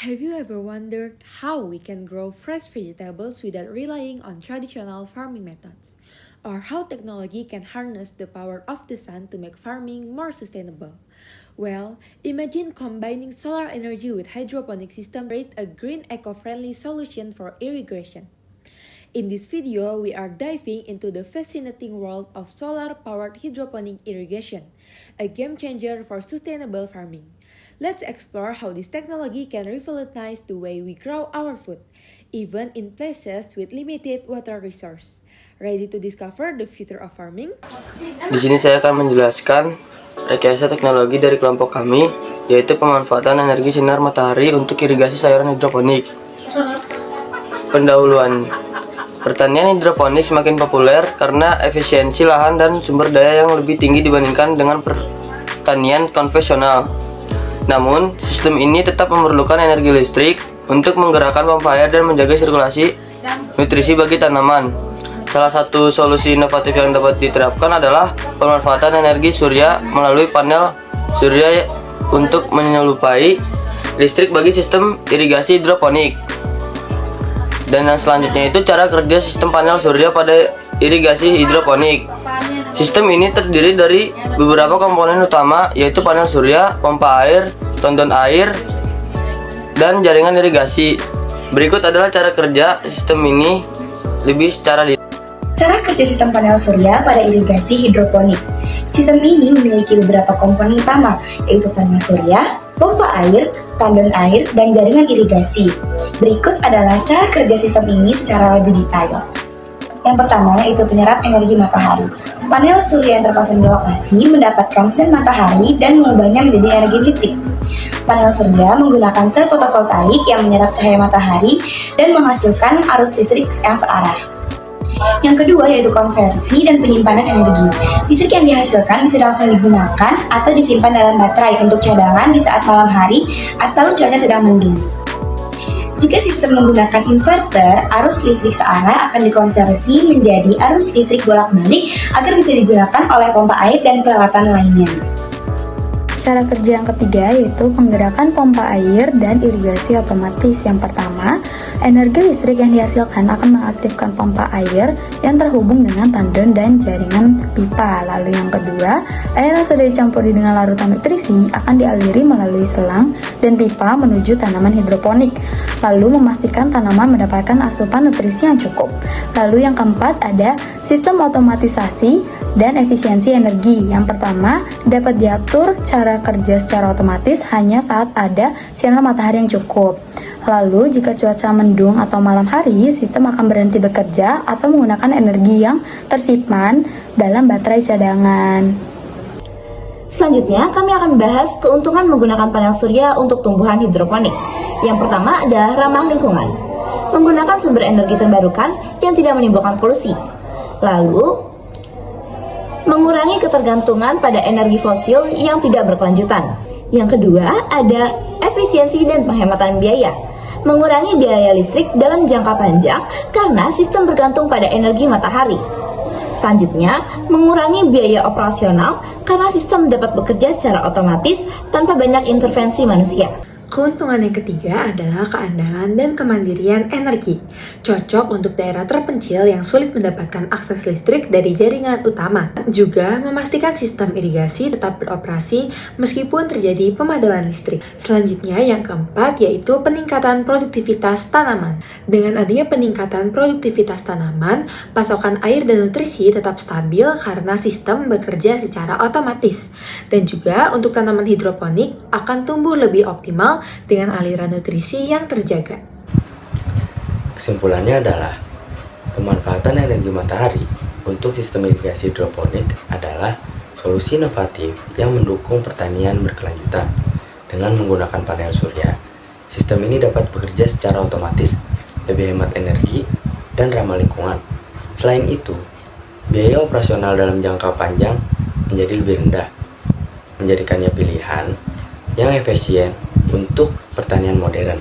Have you ever wondered how we can grow fresh vegetables without relying on traditional farming methods? Or how technology can harness the power of the sun to make farming more sustainable? Well, imagine combining solar energy with hydroponic system to create a green eco-friendly solution for irrigation. In this video, we are diving into the fascinating world of solar-powered hydroponic irrigation, a game changer for sustainable farming. Let's explore how this technology can revolutionize the way we grow our food, even in places with limited water resource. Ready to discover the future of farming? Di sini saya akan menjelaskan rekayasa teknologi dari kelompok kami, yaitu pemanfaatan energi sinar matahari untuk irigasi sayuran hidroponik. Pendahuluan pertanian hidroponik semakin populer karena efisiensi lahan dan sumber daya yang lebih tinggi dibandingkan dengan pertanian konvensional. Namun, sistem ini tetap memerlukan energi listrik untuk menggerakkan pompa air dan menjaga sirkulasi nutrisi bagi tanaman. Salah satu solusi inovatif yang dapat diterapkan adalah pemanfaatan energi surya melalui panel surya untuk menyelupai listrik bagi sistem irigasi hidroponik. Dan yang selanjutnya itu cara kerja sistem panel surya pada irigasi hidroponik. Sistem ini terdiri dari beberapa komponen utama, yaitu panel surya, pompa air, tondon air, dan jaringan irigasi. Berikut adalah cara kerja sistem ini lebih secara detail. Cara kerja sistem panel surya pada irigasi hidroponik. Sistem ini memiliki beberapa komponen utama, yaitu panel surya, pompa air, tandon air, dan jaringan irigasi. Berikut adalah cara kerja sistem ini secara lebih detail. Yang pertama yaitu penyerap energi matahari. Panel surya yang terpasang di lokasi mendapatkan sinar matahari dan mengubahnya menjadi energi listrik. Panel surya menggunakan sel fotovoltaik yang menyerap cahaya matahari dan menghasilkan arus listrik yang searah. Yang kedua yaitu konversi dan penyimpanan energi. Listrik yang dihasilkan bisa langsung digunakan atau disimpan dalam baterai untuk cadangan di saat malam hari atau cuaca sedang mendung. Jika sistem menggunakan inverter, arus listrik searah akan dikonversi menjadi arus listrik bolak-balik agar bisa digunakan oleh pompa air dan peralatan lainnya. Cara kerja yang ketiga yaitu penggerakan pompa air dan irigasi otomatis. Yang pertama, energi listrik yang dihasilkan akan mengaktifkan pompa air yang terhubung dengan tandon dan jaringan pipa. Lalu yang kedua, air yang sudah dicampur dengan larutan nutrisi akan dialiri melalui selang dan pipa menuju tanaman hidroponik, lalu memastikan tanaman mendapatkan asupan nutrisi yang cukup. Lalu yang keempat ada sistem otomatisasi dan efisiensi energi. Yang pertama, dapat diatur cara kerja secara otomatis hanya saat ada sinar matahari yang cukup. Lalu, jika cuaca mendung atau malam hari, sistem akan berhenti bekerja atau menggunakan energi yang tersimpan dalam baterai cadangan. Selanjutnya, kami akan bahas keuntungan menggunakan panel surya untuk tumbuhan hidroponik. Yang pertama adalah ramah lingkungan. Menggunakan sumber energi terbarukan yang tidak menimbulkan polusi. Lalu, mengurangi ketergantungan pada energi fosil yang tidak berkelanjutan. Yang kedua, ada efisiensi dan penghematan biaya. Mengurangi biaya listrik dalam jangka panjang karena sistem bergantung pada energi matahari. Selanjutnya, mengurangi biaya operasional karena sistem dapat bekerja secara otomatis tanpa banyak intervensi manusia. Keuntungan yang ketiga adalah keandalan dan kemandirian energi. Cocok untuk daerah terpencil yang sulit mendapatkan akses listrik dari jaringan utama. Juga memastikan sistem irigasi tetap beroperasi meskipun terjadi pemadaman listrik. Selanjutnya yang keempat yaitu peningkatan produktivitas tanaman. Dengan adanya peningkatan produktivitas tanaman, pasokan air dan nutrisi tetap stabil karena sistem bekerja secara otomatis. Dan juga untuk tanaman hidroponik akan tumbuh lebih optimal dengan aliran nutrisi yang terjaga. Kesimpulannya adalah pemanfaatan energi matahari untuk sistem irigasi hidroponik adalah solusi inovatif yang mendukung pertanian berkelanjutan. Dengan menggunakan panel surya, sistem ini dapat bekerja secara otomatis, lebih hemat energi, dan ramah lingkungan. Selain itu, biaya operasional dalam jangka panjang menjadi lebih rendah, menjadikannya pilihan yang efisien untuk pertanian modern.